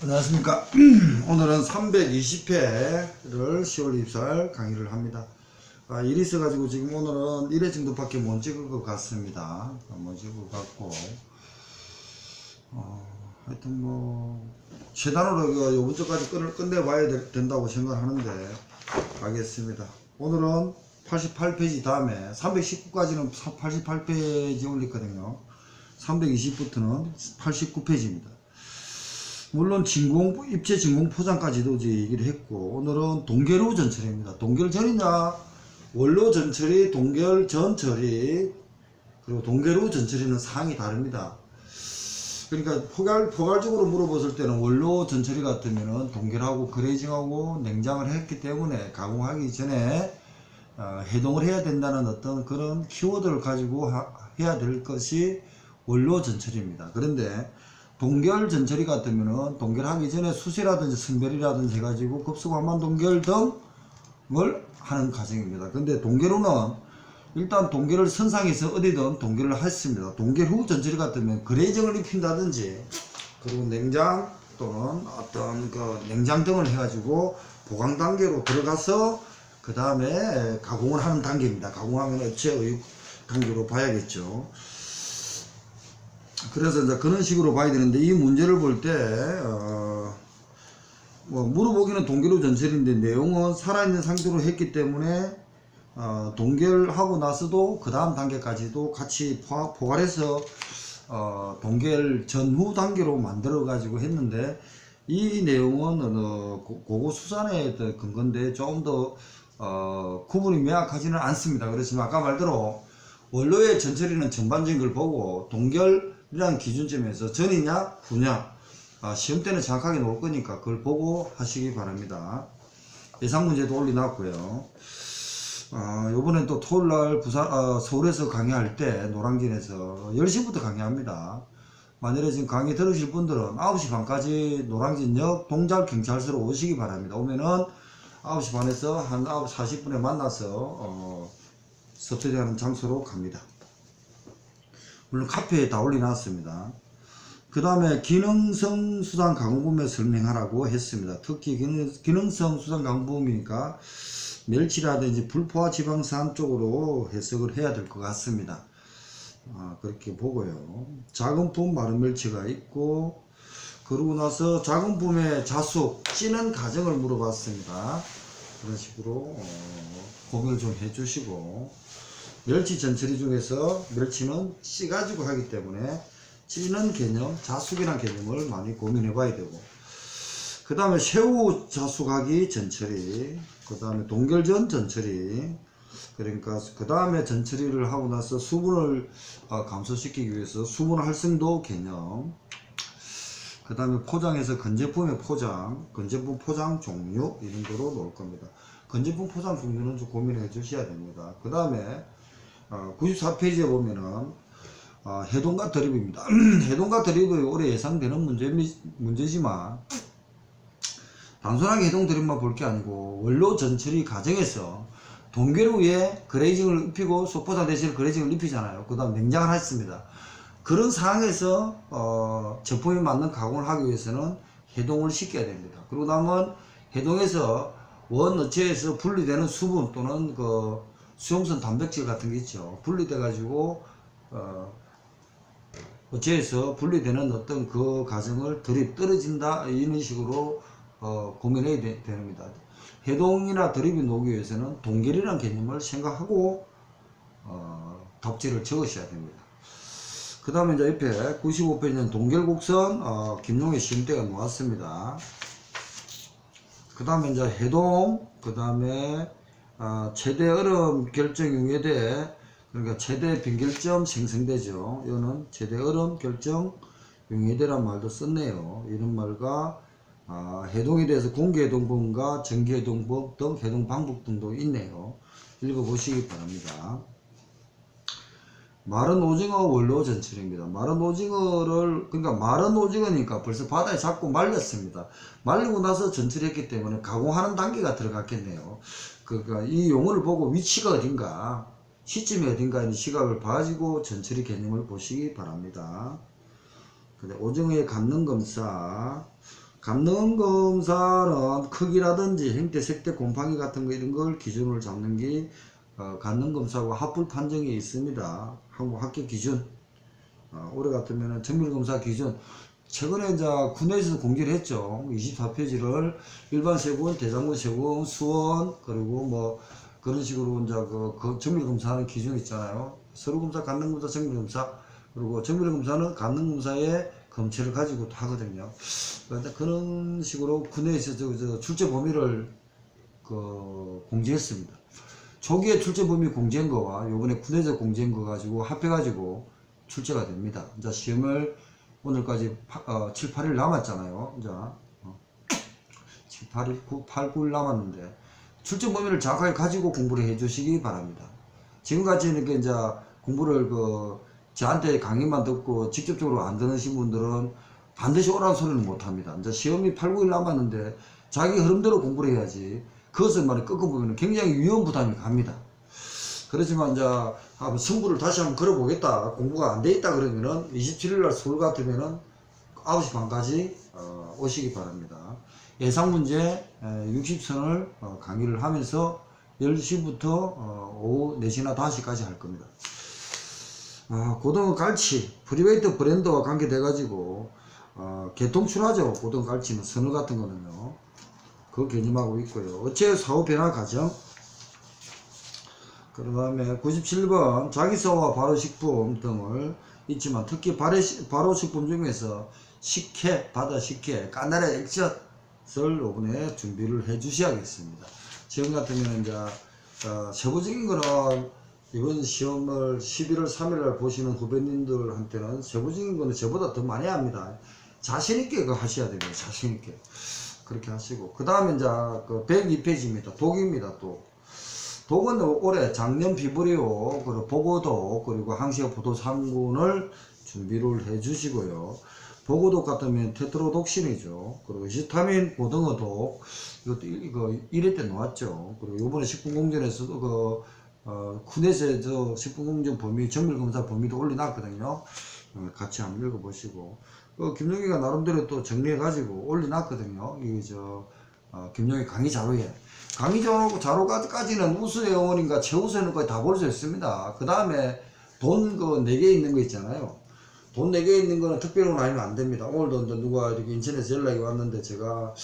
안녕하십니까. 오늘은 320회를 10월 24일 강의를 합니다. 일이 있어가지고 지금 오늘은 1회 정도밖에 못 찍을 것 같습니다. 못 찍을 것 같고, 하여튼 최단으로 요번 주까지 끝내봐야 된다고 생각하는데, 알겠습니다. 오늘은 88페이지 다음에 319까지는 88페이지 올렸거든요. 320부터는 89페이지입니다. 물론 입체 진공 포장까지도 이제 얘기를 했고, 오늘은 동결 후 전처리입니다. 동결 전이냐, 원료 전처리, 동결 전 처리, 그리고 동결 후 전처리는 사항이 다릅니다. 그러니까 포괄적으로 물어봤을 때는 원료 전처리 같으면은 동결하고 그레이징하고 냉장을 했기 때문에 가공하기 전에 해동을 해야 된다는 어떤 그런 키워드를 가지고 해야 될 것이 원료 전처리입니다. 그런데 동결 전처리 같으면은 동결하기 전에 수세라든지 선별이라든지 해가지고 급수관만 동결 등을 하는 과정입니다. 근데 동결 후는 일단 동결을 선상에서 어디든 동결을 했습니다. 동결 후 전처리 같으면 그레이징을 입힌다든지, 그리고 냉장 또는 어떤 냉장 등을 해가지고 보강 단계로 들어가서 그 다음에 가공을 하는 단계입니다. 가공하면 업체 의육 단계로 봐야겠죠. 그래서 이제 그런 식으로 봐야 되는데, 이 문제를 볼 때 물어보기는 동결 후 전처리인데 내용은 살아있는 상태로 했기 때문에 동결하고 나서도 그 다음 단계까지도 같이 포괄해서 동결 전후 단계로 만들어 가지고 했는데, 이 내용은 고고수산에 근거인데 조금 더 구분이 명확하지는 않습니다. 그렇지만 아까 말대로 원료의 전처리는 전반적인 걸 보고 동결이라는 기준점에서 전이냐 후냐 시험 때는 정확하게 나올 거니까 그걸 보고 하시기 바랍니다. 예상 문제도 올려놨고요. 요번엔 또 토요일날 서울에서 강의할 때 노량진에서 10시부터 강의합니다. 만약에 지금 강의 들으실 분들은 9시 반까지 노량진역 동작경찰서로 오시기 바랍니다. 오면은 9시 반에서 한 9시 40분에 만나서 섭외하는 장소로 갑니다. 물론 카페에 다 올려놨습니다. 그 다음에 기능성 수산 가공부에 설명하라고 했습니다. 특히 기능성 수산 가공부이니까 멸치라든지 불포화 지방산 쪽으로 해석을 해야 될 것 같습니다. 그렇게 보고요. 작은 품 마른 멸치가 있고, 그러고 나서 작은 품의 자숙 찌는 과정을 물어봤습니다. 그런 식으로 공유를 좀 해주시고, 멸치 전처리 중에서 멸치는 찌가지고 하기 때문에 찌는 개념, 자숙이라는 개념을 많이 고민해 봐야 되고, 그 다음에 새우 자숙하기 전처리, 그 다음에 동결전 전처리, 그러니까 그 다음에 전처리를 하고 나서 수분을 감소시키기 위해서 수분 활성도 개념, 그 다음에 포장에서 건제품의 포장, 건제품 포장 종류, 이런 거로 놓을 겁니다. 건제품 포장 종류는 좀 고민해 주셔야 됩니다. 그 다음에 94페이지에 보면은 해동과 드립입니다. 해동과 드립이 올해 예상되는 문제지만 단순하게 해동 드립만 볼 게 아니고 원료 전처리 과정에서 동결 후에 그레이징을 입히고 소포장 대신 그레이징을 입히잖아요. 그 다음 냉장을 했습니다. 그런 상황에서 제품에 맞는 가공을 하기 위해서는 해동을 시켜야 됩니다. 그리고 나면 해동에서 원어체에서 분리되는 수분 또는 수용성 단백질 같은 게 있죠. 분리돼 가지고 어체에서 분리되는 어떤 그 과정을 드립 떨어진다, 이런 식으로 고민해야 됩니다. 해동이나 드립이 나오기 위해서는 동결이라는 개념을 생각하고 답지를 적으셔야 됩니다. 그 다음에 이제 옆에 95페이지는 동결곡선 김용의 시험대가 나왔습니다. 그 다음에 이제 해동, 그 다음에 최대 얼음 결정 용해대, 그러니까 최대 변결점 생성되죠. 이거는 최대 얼음 결정 용해대란 말도 썼네요. 이런 말과 해동에 대해서 공개해동법과 정기해동법 등 해동 방법 등도 있네요. 읽어보시기 바랍니다. 마른 오징어 원료 전처리입니다. 마른 오징어를, 그러니까 마른 오징어니까 벌써 바다에 잡고 말렸습니다. 말리고 나서 전처리했기 때문에 가공하는 단계가 들어갔겠네요. 그러니까 이 용어를 보고 위치가 어딘가, 시점이 어딘가 있는 시각을 봐가지고 전처리 개념을 보시기 바랍니다. 근데 오징어의 감능 검사, 간능검사는 크기라든지 행태, 색대, 곰팡이 같은 거 이런 걸 기준으로 잡는 게 간능검사고 합불 판정이 있습니다. 한국 합격 기준. 올해 같으면 정밀검사 기준. 최근에 이제 군에서 공개를 했죠. 24페이지를 일반 세군, 대장군 세군, 수원, 그리고 뭐 그런 식으로 이제 그 정밀검사하는 기준이 있잖아요. 서류검사, 간능검사, 정밀검사. 그리고 정밀검사는 간능검사의 검체를 가지고 하거든요. 그런 식으로 군에서 출제 범위를 공지했습니다. 초기에 출제 범위 공지한 거와 요번에 군에서 공지한 거 가지고 합해가지고 출제가 됩니다. 이제 시험을 오늘까지 7, 8일 남았잖아요. 이제 7, 8일, 9, 8, 9일 남았는데 출제 범위를 정확하게 가지고 공부를 해 주시기 바랍니다. 지금같이 이렇게 이제 공부를 저한테 강의만 듣고 직접적으로 안 들으신 분들은 반드시 오라는 소리는 못합니다. 이제 시험이 8, 9일 남았는데 자기 흐름대로 공부를 해야지 그것을 말에 꺾어보면 굉장히 위험 부담이 갑니다. 그렇지만 이제 승부를 다시 한번 걸어보겠다, 공부가 안 돼 있다 그러면은 27일날 서울 같으면은 9시 반까지 오시기 바랍니다. 예상문제 60선을 강의를 하면서 10시부터 오후 4시나 5시까지 할 겁니다. 고등어 갈치 프리웨이트 브랜드와 관계돼 가지고 개통출하죠. 고등어 갈치는 선어 같은 거는요, 그 개념하고 있고요. 어체 사후 변화 과정, 그 다음에 97번 자기소와 발효식품 등을 있지만 특히 발효식품 중에서 식혜, 바다 식혜, 까나리 액젓을 이번에 준비를 해 주셔야겠습니다. 지금 같으면 이제 세부적인 거는 이번 시험을 11월 3일날 보시는 후배님들한테는 세부적인 거는 저보다 더 많이 합니다. 자신있게 그거 하셔야 됩니다. 자신있게. 그렇게 하시고. 그 다음에 이제 102페이지입니다. 독입니다. 독은 올해 작년 비브리오, 그리고 보고독, 그리고 항시와 포도 3군을 준비를 해 주시고요. 보고독 같으면 테트로독신이죠. 그리고 히스타민 고등어독, 이것도 이거 1회 때 나왔죠. 그리고 요번에 식품공전에서도 군에서 식품공정 범위, 정밀검사 범위도 올려놨거든요. 같이 한번 읽어보시고. 김용희가 나름대로 또 정리해가지고 올려놨거든요. 이게 김용희 강의 자료에. 강의 자료까지는 우수의 영혼인가 최우수의 영혼까지 다 볼 수 있습니다. 그 다음에 돈 4개 있는 거 있잖아요. 돈 4개 있는 거는 특별로 아니면 안 됩니다. 오늘도 누가 이렇게 인천에서 연락이 왔는데 제가,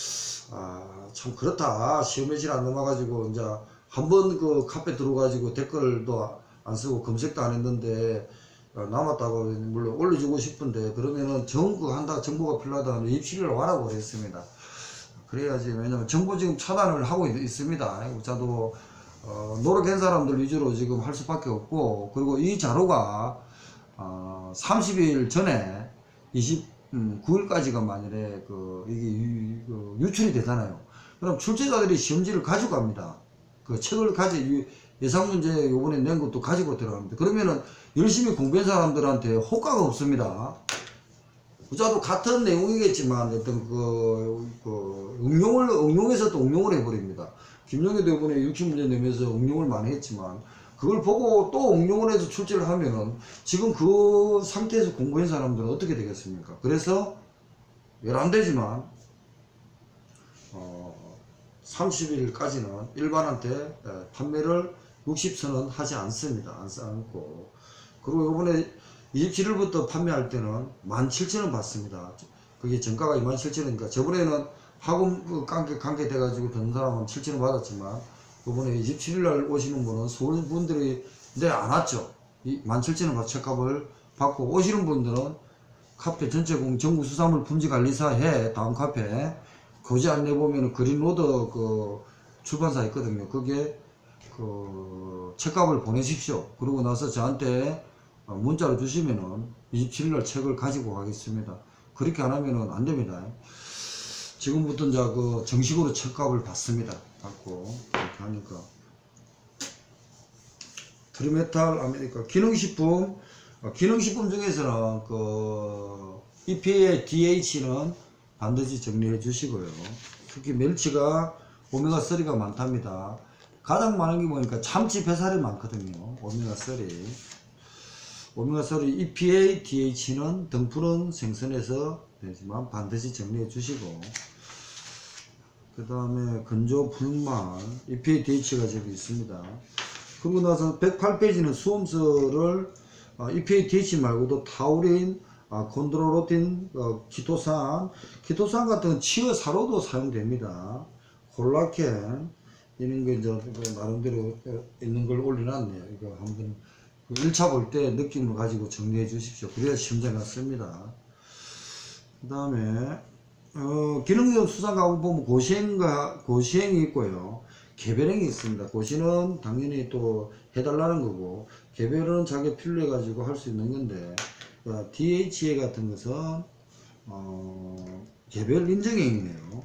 참 그렇다. 시험에실 안 넘어가지고, 이제 한번 카페 들어가지고 댓글도 안 쓰고 검색도 안 했는데, 남았다고 물론 올려주고 싶은데, 그러면은 정보가 필요하다 하면 입시를 와라고 그랬습니다. 그래야지. 왜냐면 정보 지금 차단을 하고 있습니다. 저도 노력한 사람들 위주로 지금 할 수밖에 없고, 그리고 이 자료가 30일 전에 29일까지가 만일에 이게 유출이 되잖아요. 그럼 출제자들이 시험지를 가지고 갑니다. 그 책을 예상문제 요번에 낸 것도 가지고 들어갑니다. 그러면은 열심히 공부한 사람들한테 호가가 없습니다. 부자도 같은 내용이겠지만 어떤 응용해서 또 응용을 해버립니다. 김용희도 이번에 유치문제 내면서 응용을 많이 했지만 그걸 보고 또 응용을 해서 출제를 하면은 지금 그 상태에서 공부한 사람들은 어떻게 되겠습니까? 그래서 열안되지만 30일까지는 일반한테 판매를 60선은 하지 않습니다. 않고. 그리고 이번에 27일부터 판매할 때는 17,000원 받습니다. 그게 정가가 27,000원이니까 저번에는 학원 관계 돼가지고 든 사람은 7,000원 받았지만 이번에 27일날 오시는 분은 서울 분들이 안 왔죠. 17,000원 책값을 받고 오시는 분들은 카페 전체공 정부수산물 품질관리사에 다음 카페 교재 안내 보면 그린로드 출판사 있거든요. 거기에 책값을 보내십시오. 그러고 나서 저한테 문자로 주시면은 27일날 책을 가지고 가겠습니다. 그렇게 안 하면은 안 됩니다. 지금부터 이제 정식으로 책값을 받습니다. 받고 그렇게 하니까. 트리메탈 아메리카 기능식품 중에서는 EPA DH는 반드시 정리해 주시고요. 특히 멸치가 오메가3가 많답니다. 가장 많은 게 뭐니까 참치, 뱃살이 많거든요. 오메가3 EPA DH는 등푸른 생선에서 되지만 반드시 정리해 주시고, 그 다음에 건조 분말 EPA-DH가 저기 있습니다. 그러고 나서 108페이지는 수험서를 EPA-DH 말고도 타우린, 콘드로로틴, 키토산 같은 건 치유사로도 사용됩니다. 콜라겐 이런 거 이제 나름대로 있는 걸 올려놨네요. 이거 한번 1차 볼 때 느낌을 가지고 정리해 주십시오. 그래야 시험장에 갔습니다. 그 다음에 기능적 수상가공 보면 고시행이 있고요. 개별행이 있습니다. 고시는 당연히 또 해달라는 거고, 개별은 자기 필요해 가지고 할 수 있는 건데, DHA 같은 것은 개별 인정행위네요.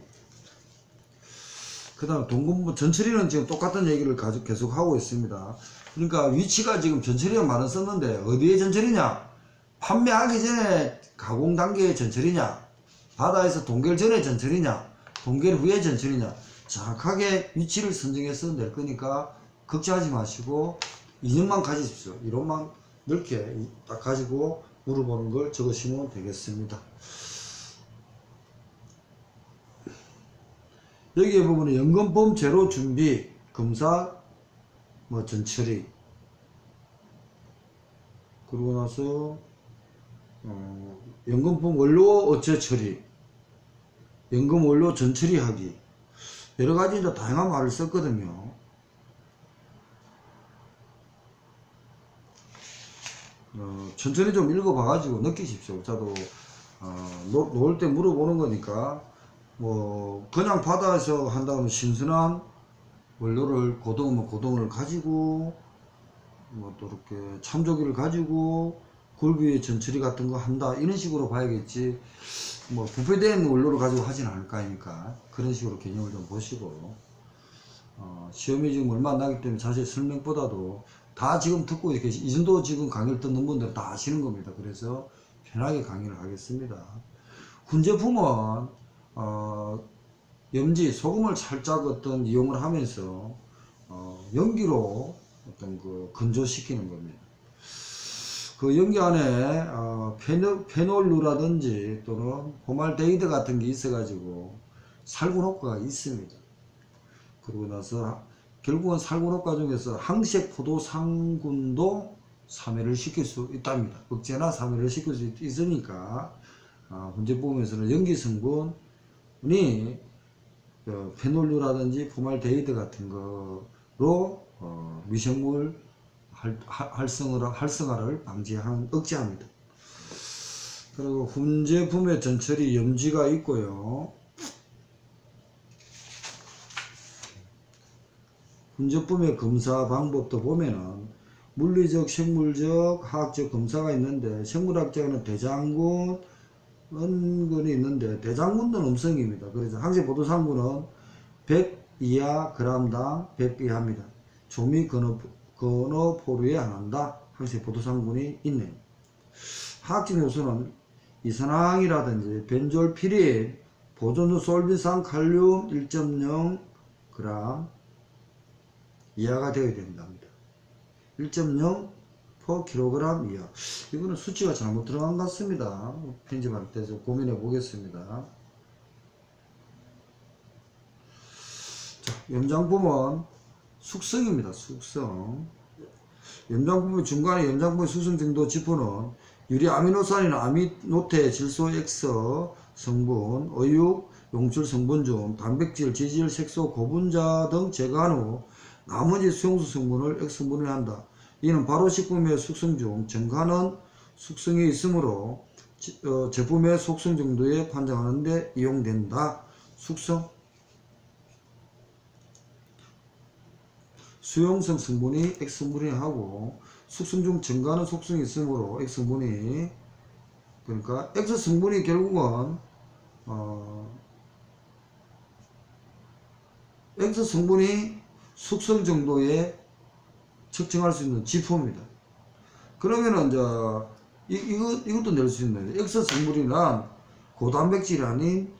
그 다음 동군부 전처리는 지금 똑같은 얘기를 계속 하고 있습니다. 그러니까 위치가 지금 전처리가 많은 썼는데 어디에 전처리냐, 판매하기 전에 가공 단계의 전처리냐, 바다에서 동결 전에 전처리냐, 동결 후에 전처리냐, 정확하게 위치를 선정해서 낼 거니까 걱정하지 마시고 이념만 가지십시오. 이론만 넓게 딱 가지고 물어보는 걸 적으시면 되겠습니다. 여기에 보면 연금보험 제로 준비, 검사, 전처리, 그러고 나서 연금보험 원료 어체 처리, 연금 원료 전처리하기, 여러가지 이제 다양한 말을 썼거든요. 천천히 좀 읽어봐가지고 느끼십시오. 저도 놓을 때 물어보는 거니까, 그냥 바다에서 한다면 신선한 원료를 고동하면 고동을 가지고, 또 이렇게 참조기를 가지고 굴비에 전처리 같은 거 한다, 이런 식으로 봐야겠지, 부패된 원료를 가지고 하진 않을 거 아닙니까. 그런 식으로 개념을 좀 보시고, 시험이 지금 얼마 안 나기 때문에 사실 설명보다도 다 지금 듣고 이렇게 이 정도 지금 강의를 듣는 분들은 다 아시는 겁니다. 그래서 편하게 강의를 하겠습니다. 훈제품은 염지, 소금을 살짝 이용을 하면서 연기로 건조시키는 겁니다. 그 연기 안에 페놀루라든지 또는 포말데히드 같은 게 있어 가지고 살균 효과가 있습니다. 그러고 나서 결국은 살균 효과 중에서 항색 포도상군도 사멸을 시킬 수 있답니다. 억제나 사멸을 시킬 수 있으니까 훈제품에서는 연기 성분이 페놀류라든지 포말데히드 같은 거로 미생물 활성화를 억제합니다. 그리고 훈제품의 전처리 염지가 있고요. 훈제품의 검사 방법도 보면은 물리적, 생물적, 화학적 검사가 있는데, 생물학적으로는 대장군, 은근이 있는데 대장군은 음성입니다. 그래서 항색 포도상군은 100 이하 g당 100 이하입니다. 조미 건어포류에 한한다. 항색 포도상군이 있네요. 화학적 요소는 이산화황이라든지 벤졸피릴, 보존 솔비산 칼륨 1.0 g 이하가 되어야 된답니다. 1.0 kg 이하. 이거는 수치가 잘못 들어간 것 같습니다. 편집할 때 좀 고민해 보겠습니다. 자, 염장품은 숙성입니다. 숙성. 염장품의 중간에 염장품의 숙성 정도 지표는 유리아미노산이나 아미노테 질소 X 성분, 어육, 용출 성분 중 단백질, 지질, 색소, 고분자 등 제거한 후 나머지 수용소 성분을 X분해 한다. 이는 바로 식품의 숙성 중 증가하는 숙성이 있으므로 제품의 속성 정도에 판정하는 데 이용된다. 숙성. 수용성 성분이 X분해 하고 숙성 중 증가하는 속성이 있으므로 X분해, 그러니까 X성분이 결국은 X성분이 숙성 정도에 측정할 수 있는 지표입니다. 그러면은 이것도 낼 수 있는 X성분이란 고단백질이 아닌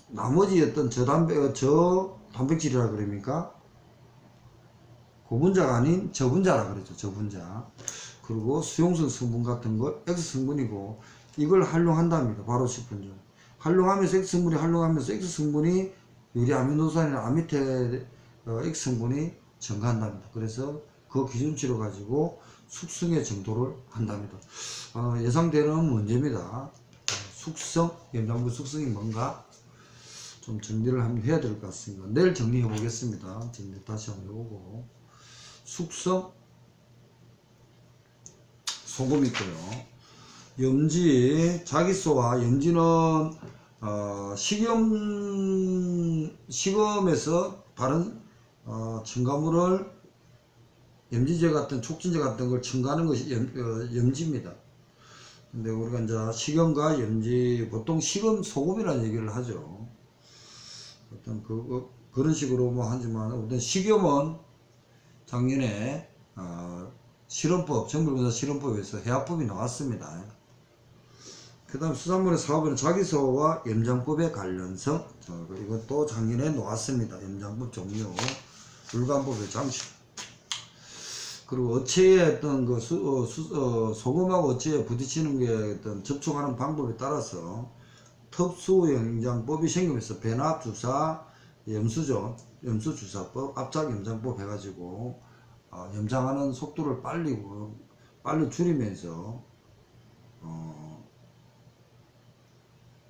나머지 어떤 저단백질이라 그럽니까? 고분자가 아닌 저분자라 그러죠. 저분자. 그리고 수용성 성분 같은 거 X성분이고 이걸 활용한답니다. 바로 10분 전. 활용하면서 X 성분이 활용하면서 X 성분이 유리 아미노산이나 아미테 X 성분이 증가한답니다. 그래서 그 기준치로 가지고 숙성의 정도를 한답니다. 예상되는 문제입니다. 숙성, 염장부 숙성이 뭔가 좀 정리를 한번 해야 될 것 같습니다. 내일 정리해 보겠습니다. 정리 다시 한번 해보고. 숙성, 소금 있고요. 염지, 자기소와 염지는 식염에서 다른 첨가물을 염지제 같은 촉진제 같은 걸 첨가하는 것이 염지입니다. 근데 우리가 이제 식염과 염지, 보통 식염 소금이라는 얘기를 하죠. 어떤 그런 식으로 뭐 하지만 어떤 식염은 작년에 실험법, 정밀검사 실험법에서 해약법이 나왔습니다. 그 다음 수산물의 사업에는 자기소와 염장법의 관련성, 이것도 작년에 나왔습니다. 염장법 종류, 불관법의 장치. 그리고 어체의 어떤 소금하고 어체에 부딪히는 게 어떤 접촉하는 방법에 따라서 특수염장법이 생기면서 배납주사, 염수주사법, 압착염장법 해가지고 염장하는 속도를 빨리 줄이면서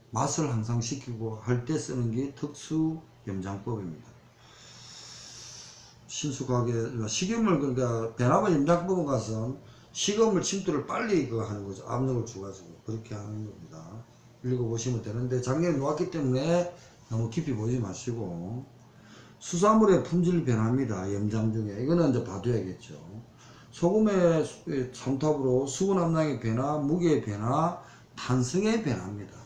맛을 향상시키고 할 때 쓰는 게 특수염장법입니다. 신속하게 식염을, 그러니까 배납의 염장법은 가서 식염을 침투를 빨리 하는 거죠. 압력을 줘가지고 그렇게 하는 겁니다. 읽어보시면 되는데 작년에 놓았기 때문에 너무 깊이 보지 마시고. 수산물의 품질 변화입니다. 염장 중에 이거는 이제 봐둬야겠죠. 소금의 첨탑으로 수분 함량의 변화, 무게의 변화, 탄성의 변화입니다.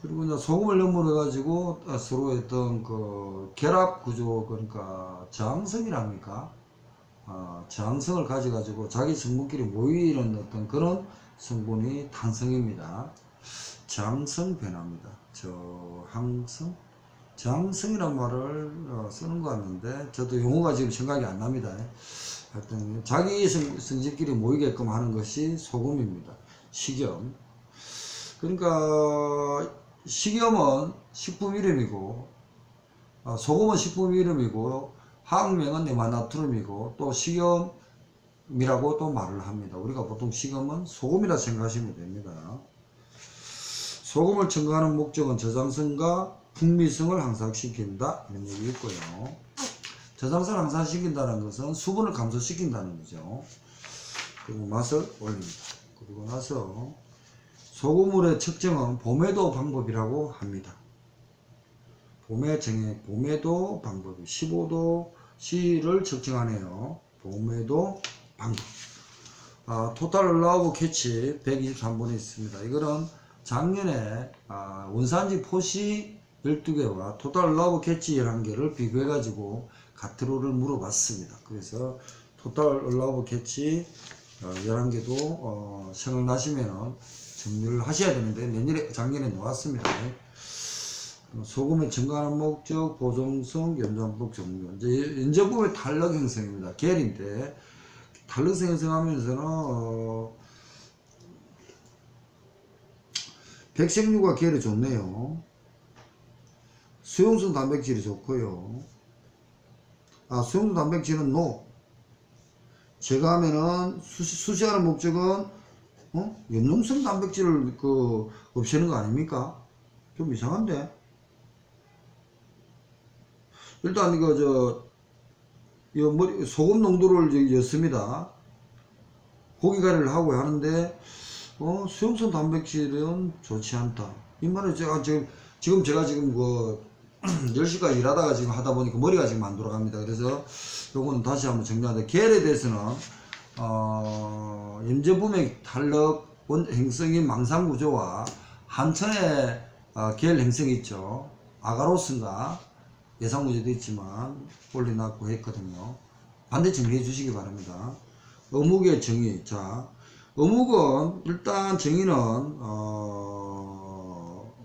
그리고 이제 소금을 염분해 가지고 서로 어떤 그 결합 구조, 그러니까 저항성이랍니까? 저항성을 가지고 자기 성분끼리 모이는 어떤 그런 성분이 탄성입니다. 저항성 변화입니다. 저항성이란 말을 쓰는 것 같는데 저도 용어가 지금 생각이 안 납니다. 하여튼 자기 성질끼리 모이게끔 하는 것이 소금입니다. 식염. 그러니까 식염은 식품 이름이고 소금은 식품 이름이고 화학명은 네마나트륨이고 또 식염이라고 또 말을 합니다. 우리가 보통 식염은 소금이라 생각하시면 됩니다. 소금을 첨가하는 목적은 저장성과 풍미성을 향상시킨다, 이런 얘기 있고요. 저장성을 향상시킨다는 것은 수분을 감소시킨다는 거죠. 그리고 맛을 올립니다. 그리고 나서 소금물의 측정은 보매도 방법이라고 합니다. 보매도 방법이 15도씨를 측정하네요. 보매도 방법. 토탈 얼라우브 캐치 123번에 있습니다. 이거는 작년에 원산지 포시 12개와 토탈 얼라우브 캐치 11개를 비교해 가지고 가트로를 물어봤습니다. 그래서 토탈 얼라우브 캐치 11개도 생각나시면은 정리를 하셔야 되는데 작년에 나왔습니다. 소금의 증가하는 목적, 보존성, 염장법 종류. 이제 연제법의 탄력 형성입니다. 계열인데 탄력성 형성하면서는 백색류가 계열이 좋네요. 수용성 단백질이 좋고요. 수용성 단백질은 NO. 제가 하면은 수시하는 목적은 염용성 단백질을 없애는 거 아닙니까? 좀 이상한데. 일단 소금 농도를 였습니다. 고기가리를 하고 하는데 수용성 단백질은 좋지 않다. 이 말을 제가 지금 10시까지 일하다가 지금 하다 보니까 머리가 지금 안 돌아갑니다. 그래서 요거는 다시 한번 정리하는데, 계열에 대해서는 염제품의 탄력 행성인 망상구조와 한천의 계열 행성이 있죠. 아가로스인가 예상구조도 있지만 올려놨고 했거든요. 반대 정리해 주시기 바랍니다. 어묵의 정의. 자, 어묵은 일단 정의는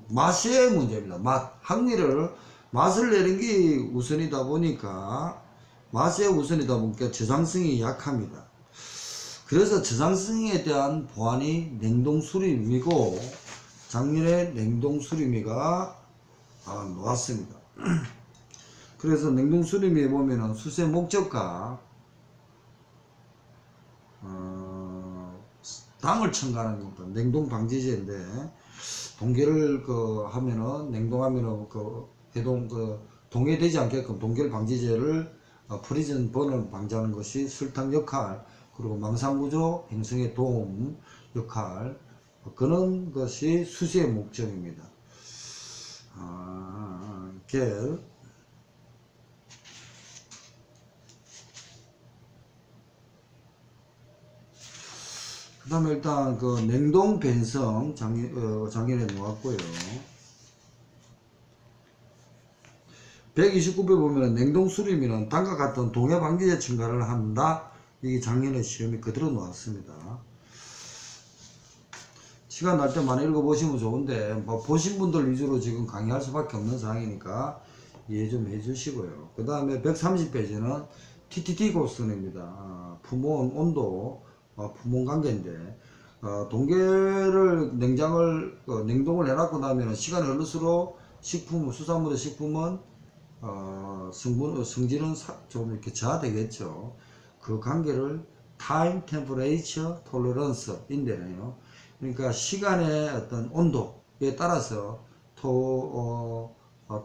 맛의 문제입니다. 맛을 내는 게 우선이다 보니까 저장성이 약합니다. 그래서 저장성에 대한 보완이 냉동 수립이고, 작년에 냉동수리미가 놓았습니다. 그래서 냉동수리미에 보면은 수세 목적과 당을 첨가하는 겁니다. 냉동방지제인데 동결을 하면은 냉동하면은 해동 동해되지 않게끔 동결방지제를 프리즌 번을 방지하는 것이 설탕 역할, 그리고 망상구조 형성에 도움 역할, 그런 것이 수세의 목적입니다. 겔. 그 다음에 일단 냉동 변성 작년에 놓았고요. 129배 보면 냉동 수리미는 당과 같은 동해 방지제 첨가를 한다. 이게 작년에 시험이 그대로 나왔습니다. 시간 날 때 많이 읽어보시면 좋은데 뭐 보신 분들 위주로 지금 강의할 수밖에 없는 상황이니까 이해 좀 해주시고요. 그 다음에 130페이지는 TTT 고스입니다. 품온 온도, 품온 관계인데 동계를 냉동을 해놨고 나면 시간이 흐를수록 수산물의 식품은 성질은 좀 이렇게 저하되겠죠. 그 관계를 Time Temperature Tolerance 인데네요. 그러니까 시간의 어떤 온도에 따라서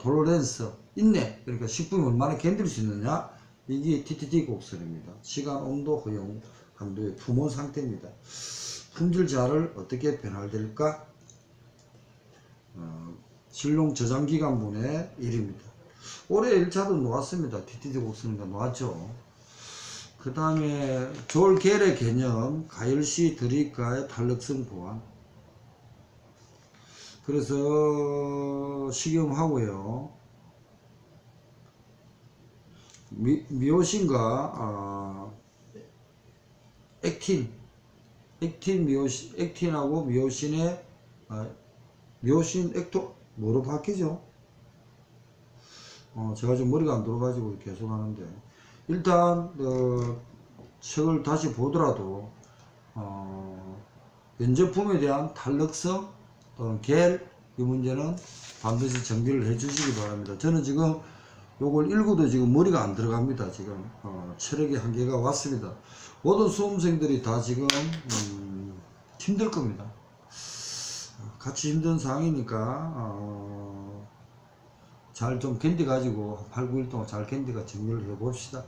톨러런스 인내, 그러니까 식품이 얼마나 견딜 수 있느냐, 이게 TTT 곡선입니다. 시간, 온도, 허용, 한도의 품온 상태입니다. 품질 저하를 어떻게 변화될까? 실용 저장 기간분의 1입니다. 올해 1차도 놓았습니다. TTT 곡선입니다. 놓았죠. 그 다음에 졸겔의 개념, 가열시 드립과의 탄력성 보완. 그래서 식용하고요. 미오신과 액틴하고 미오신의 미오신 액토 뭐로 바뀌죠? 제가 좀 머리가 안 들어가지고 계속 하는데, 일단 책을 다시 보더라도 연제품에 대한 탄력성 또는 겔, 이 문제는 반드시 정비를 해 주시기 바랍니다. 저는 지금 요걸 읽어도 지금 머리가 안 들어갑니다. 지금 체력의 한계가 왔습니다. 모든 수험생들이 다 지금 힘들 겁니다. 같이 힘든 상황이니까 잘 좀 견뎌 가지고 8, 9일 동안 잘 견디가 정리를 해 봅시다.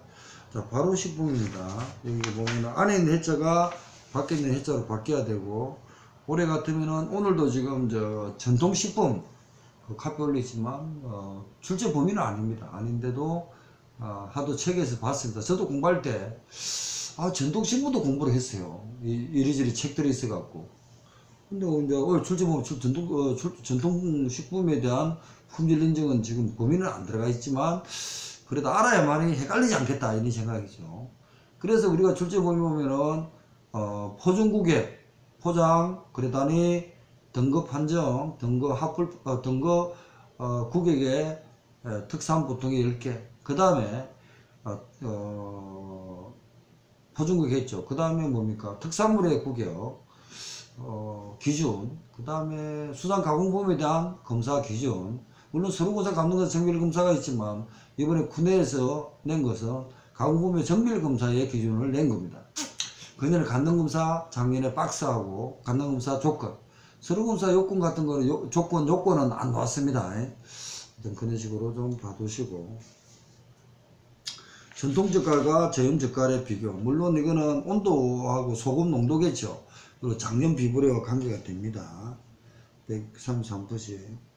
자, 바로 식품입니다. 여기 보면 안에 있는 해자가 밖에 있는 해자로 바뀌어야 되고, 올해 같으면은 오늘도 지금 전통식품 카페 올리지만 출제 범위는 아닙니다. 아닌데도 하도 책에서 봤습니다. 저도 공부할 때 전통식품도 공부를 했어요. 이리저리 책들이 있어 갖고. 근데 이제 출제 범위 전통식품에 대한 품질 인증은 지금 범위는 안 들어가 있지만 그래도 알아야만이 헷갈리지 않겠다, 이런 생각이죠. 그래서 우리가 출제 범위 보면은 포장국에 포장, 그래다니 등급 판정, 등급 등급 국액의 특산 보통의 10개, 그 다음에 포장국에 했죠. 그 다음에 뭡니까? 특산물의 국역 기준, 그 다음에 수산 가공품에 대한 검사 기준. 물론 서류고사 감독사 정밀검사가 있지만 이번에 군내에서 낸 것은 가공품의 정밀검사의 기준을 낸 겁니다. 그년에 간등검사 작년에 박스하고 간등검사 조건, 서류검사 요건 같은 거는 요건은 안 나왔습니다. 그런 식으로 좀 봐두시고, 전통젓갈과 저염젓갈의 비교. 물론 이거는 온도하고 소금 농도겠죠. 그리고 작년 비브레와 관계가 됩니다. 133%.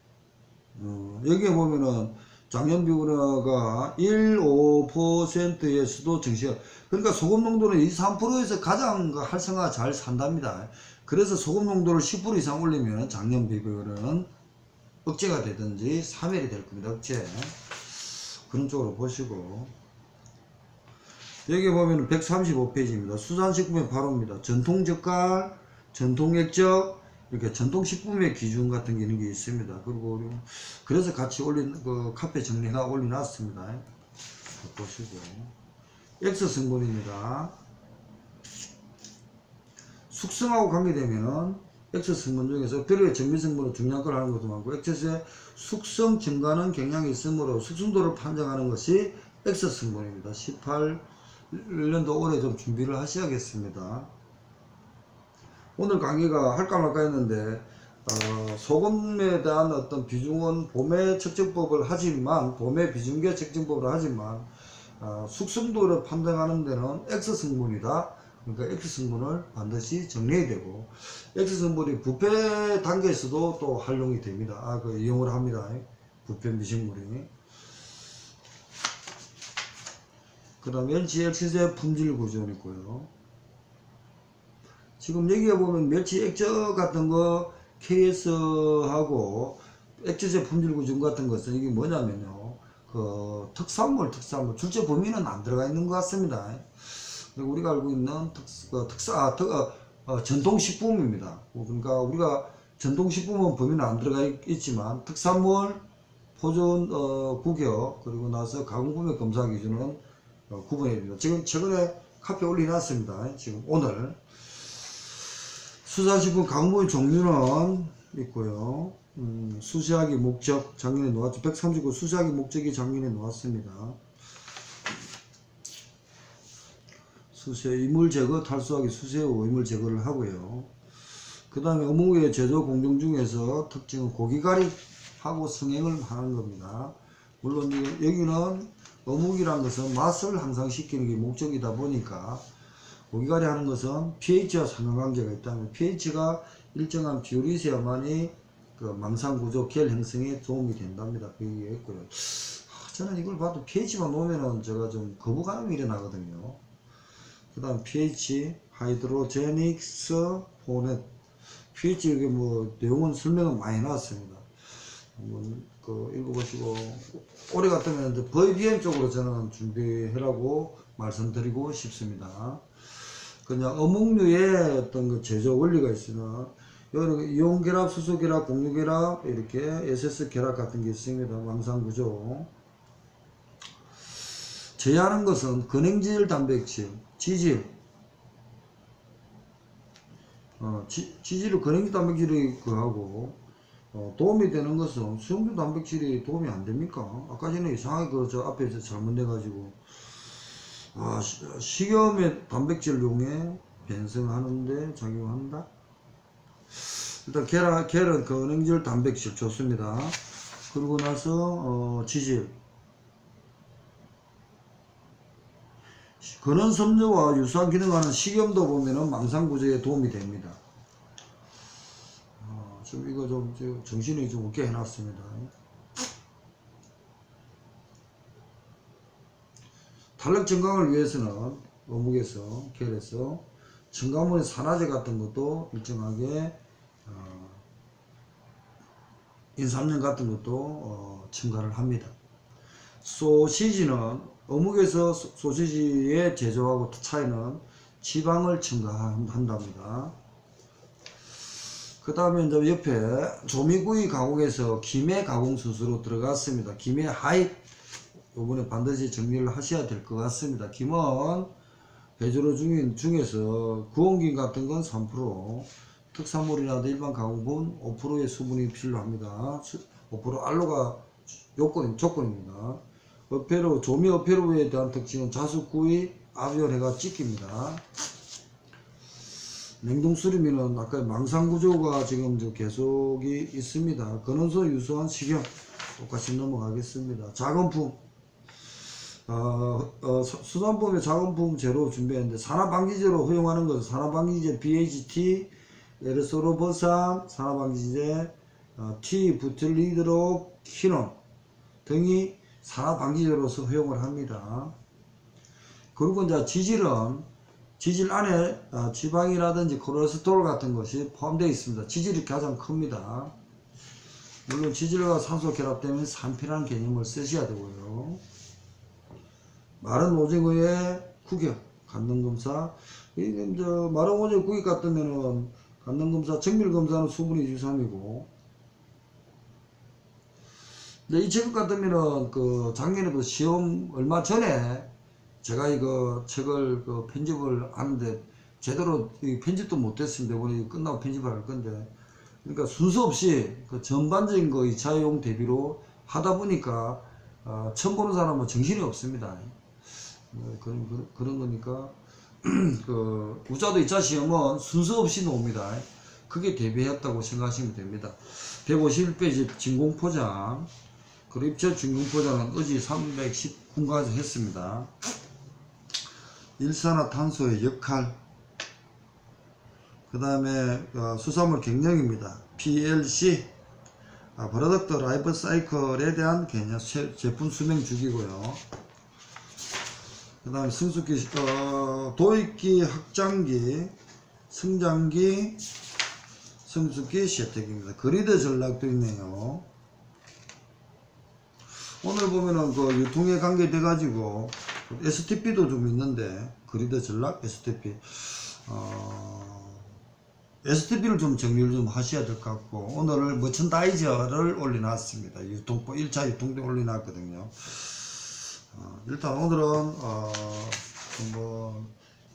여기에 보면은 작년 비브레가 1.5%에서도 정시가, 그러니까 소금 농도는 23%에서 가장 활성화 잘 산답니다. 그래서 소금 농도를 10% 이상 올리면 작년 비브레는 억제가 되든지 사멸이 될 겁니다. 억제. 그런 쪽으로 보시고, 여기 보면 135페이지입니다. 수산식품의 바로입니다. 전통젓갈, 전통액젓, 이렇게 전통식품의 기준 같은 게 있는 게 있습니다. 그리고 그래서 같이 카페 정리가 올려놨습니다. 보시고, X 성분입니다. 숙성하고 관계되면은 액체 성분 중에서 뼈의 정밀 성분으로 중요한 걸 하는 것도 많고, 액체수의 숙성 증가는 경향이 있으므로 숙성도를 판정하는 것이 액체 성분입니다. 18년도 올해 좀 준비를 하셔야겠습니다. 오늘 강의가 할까 말까 했는데 소금에 대한 어떤 비중은 봄의 측정법을 하지만, 봄의 비중계 측정법을 하지만 숙성도를 판단하는 데는 X 성분이다. 그러니까 X 성분을 반드시 정리해야 되고, X 성분이 부패 단계에서도 또 활용이 됩니다. 이용을 합니다. 부패 미생물이. 그 다음에 멸치액체제 품질 구조는 있고요. 지금 여기에 보면 멸치 액젓 같은 거 KS하고 액체제 품질 구조 같은 것은 이게 뭐냐면요, 그 특산물 출제 범위는 안 들어가 있는 것 같습니다. 그리고 우리가 알고 있는 전통식품입니다. 그러니까 우리가 전통식품은 범위는 안 들어가 있지만 특산물, 포존 구겨, 그리고 나서 가공품의 검사 기준은 구분해야 됩니다. 지금 최근에 카페 올려놨습니다. 지금 오늘 수산식품 가공품의 종류는 있고요. 수시하기 목적 작년에 놓았죠. 139 수시하기 목적이 작년에 놓았습니다. 수세 이물 제거, 탈수하기 수세 후 이물 제거를 하고요. 그 다음에 어묵의 제조 공정 중에서 특징은 고기가리 하고 성행을 하는 겁니다. 물론 여기는 어묵이란 것은 맛을 향상시키는 게 목적이다 보니까, 고기가리 하는 것은 pH와 상관관계가 있다면 pH가 일정한 비율이 있어야만이 그 망상구조 계열 형성에 도움이 된답니다. 그 얘기가 있고요. 저는 이걸 봐도 pH만 놓으면은 제가 좀 거부감이 일어나거든요. 그 다음 pH, 하이드로제닉스 포넷. pH 이게 뭐 내용은 설명은 많이 나왔습니다. 한번 읽어보시고, 올해 같으면 VBM 쪽으로 저는 준비해라고 말씀드리고 싶습니다. 그냥 어묵류의 어떤 그 제조 원리가 있으나, 여기 이온결합, 수소결합, 공유결합, 이렇게 SS 결합 같은 게 있습니다. 망상구조. 제외하는 것은 근행질 단백질, 지질, 지질을 근행질 단백질이 하고, 도움이 되는 것은 수용주 단백질이 도움이 안 됩니까? 아까 전에 이상하게 저 앞에서 잘못돼가지고, 식염의 단백질용에 변성하는데 작용한다? 일단 계란 근행질 단백질 좋습니다. 그리고 나서 지질, 근원섬유와 유사한 기능하는 식염도 보면은 망상구조에 도움이 됩니다. 좀 이거 좀 정신이 좀 없게 해놨습니다. 탄력 증강을 위해서는 어묵에서, 계열에서 첨가물의 산화제 같은 것도 일정하게 인삼염 같은 것도 첨가를 합니다. 소시지는 어묵에서 소시지의 제조하고 차이는 지방을 첨가한답니다. 그 다음에 이제 옆에 조미구이 가공에서 김의 가공 수수로 들어갔습니다. 김의 하입, 요번에 반드시 정리를 하셔야 될 것 같습니다. 김은 배주로 중에서 구원김 같은 건 3%, 특산물이라도 일반 가공분 5%의 수분이 필요합니다. 5% 알로가 조건입니다. 조미 어페로에 대한 특징은 자숙구이, 아비올해가 찍힙니다. 냉동수리미는 아까 망상구조가 지금 계속이 있습니다. 근원소 유수한 식염 똑같이 넘어가겠습니다. 작은품, 수산품의 작은품 제로 준비했는데, 산화방지제로 허용하는 것은 산화방지제 BHT, 에르소로버산, 산화방지제 T-부틸리드로키논 등이 산화방지제로서 허용을 합니다. 그리고 이제 지질 안에 지방이라든지 콜레스테롤 같은 것이 포함되어 있습니다. 지질이 가장 큽니다. 물론 지질과 산소 결합되면 산피라는 개념을 쓰셔야 되고요. 마른 오징어의 구겨, 간능검사. 이게 이제 마른 오징어 구기 같으면은 간능검사, 정밀검사는 수분이 유삼이고, 근데 이 책 같으면은 작년에도 시험 얼마 전에 제가 이거 책을 편집을 하는데 제대로 편집도 못했습니다. 오늘 끝나고 편집을 할 건데, 그러니까 순서 없이 그 전반적인 거 2차용 대비로 하다 보니까 처음 보는 사람은 정신이 없습니다. 그런 거니까 그 우자도 2차 시험은 순서 없이 나옵니다. 그게 대비했다고 생각하시면 됩니다. 151페이지 진공포장, 그리고 입체 진공포장은 어제 310분까지 했습니다. 일산화탄소의 역할, 그 다음에 수산물 경영입니다. PLC, 프로덕트 라이프 사이클에 대한 개념, 제품 수명 주기고요. 그 다음에 성숙기, 도입기, 확장기, 성장기, 성숙기, 혜택입니다. 그리드 전략도 있네요. 오늘 보면은 그 유통에 관계돼 가지고 STP도 좀 있는데, 그리드 전략, STP, STP를 좀 정리를 좀 하셔야 될 것 같고, 오늘 머천다이저를 올려놨습니다. 1차 유통도 올려놨거든요. 일단 오늘은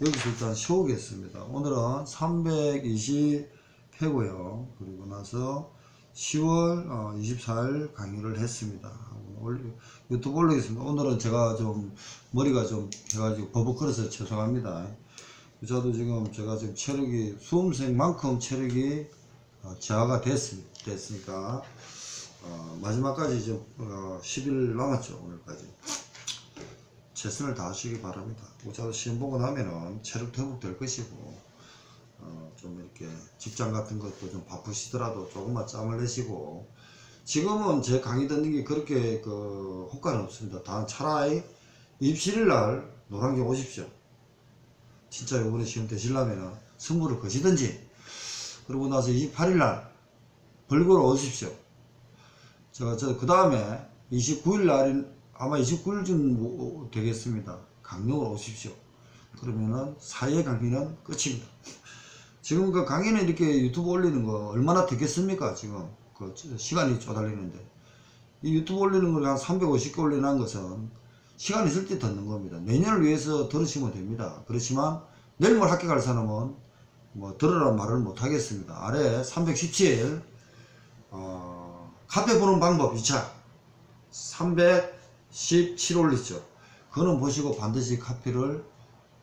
여기서 일단 쉬우겠습니다. 오늘은 320회고요. 그리고 나서 10월 24일 강의를 했습니다. 유튜브 올리겠습니다. 오늘은 제가 좀 머리가 좀 해가지고 버벅거려서 죄송합니다. 저도 지금 제가 지금 체력이 수험생만큼 체력이 저하가 됐으니까 마지막까지 좀 10일 남았죠. 오늘까지 최선을 다하시기 바랍니다. 저도 시험 보고 나면은 체력 회복될 것이고, 좀 이렇게 직장 같은 것도 좀 바쁘시더라도 조금만 짬을 내시고, 지금은 제 강의 듣는 게 그렇게 효과는 없습니다. 단 차라리 27일날 노량진 오십시오. 진짜 요번에 시험 되시려면 승부를 거시든지, 그러고 나서 28일날 벌고로 오십시오. 그 다음에 29일날 아마 29일쯤 되겠습니다. 강릉으로 오십시오. 그러면은 4회 강의는 끝입니다. 지금 그 강의는 이렇게 유튜브 올리는 거 얼마나 되겠습니까? 지금 그 시간이 쪼달리는데, 이 유튜브 올리는 걸 한 350개 올려놓은 것은 시간 있을 때 듣는 겁니다. 내년을 위해서 들으시면 됩니다. 그렇지만 내일 모레 학교 갈 사람은 뭐 들으라는 말을 못 하겠습니다. 아래 317 카페 보는 방법 2차 317 올리죠. 그거는 보시고 반드시 카페를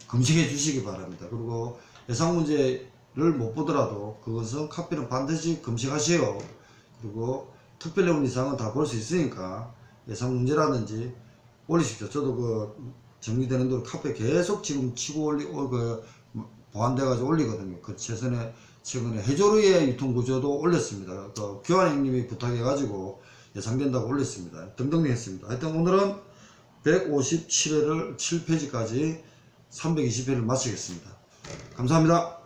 검색해 주시기 바랍니다. 그리고 예상 문제를 못 보더라도 그것은 카페는 반드시 검색하세요. 그리고 특별 내용 이상은 다 볼 수 있으니까 예상 문제라든지 올리십시오. 저도 정리되는 대로 카페 계속 지금 치고 보완돼가지고 올리거든요. 최근에 해조류의 유통구조도 올렸습니다. 교환 형님이 부탁해가지고 예상된다고 올렸습니다. 등등 했습니다. 하여튼 오늘은 157회를 7페이지까지 320회를 마치겠습니다. 감사합니다.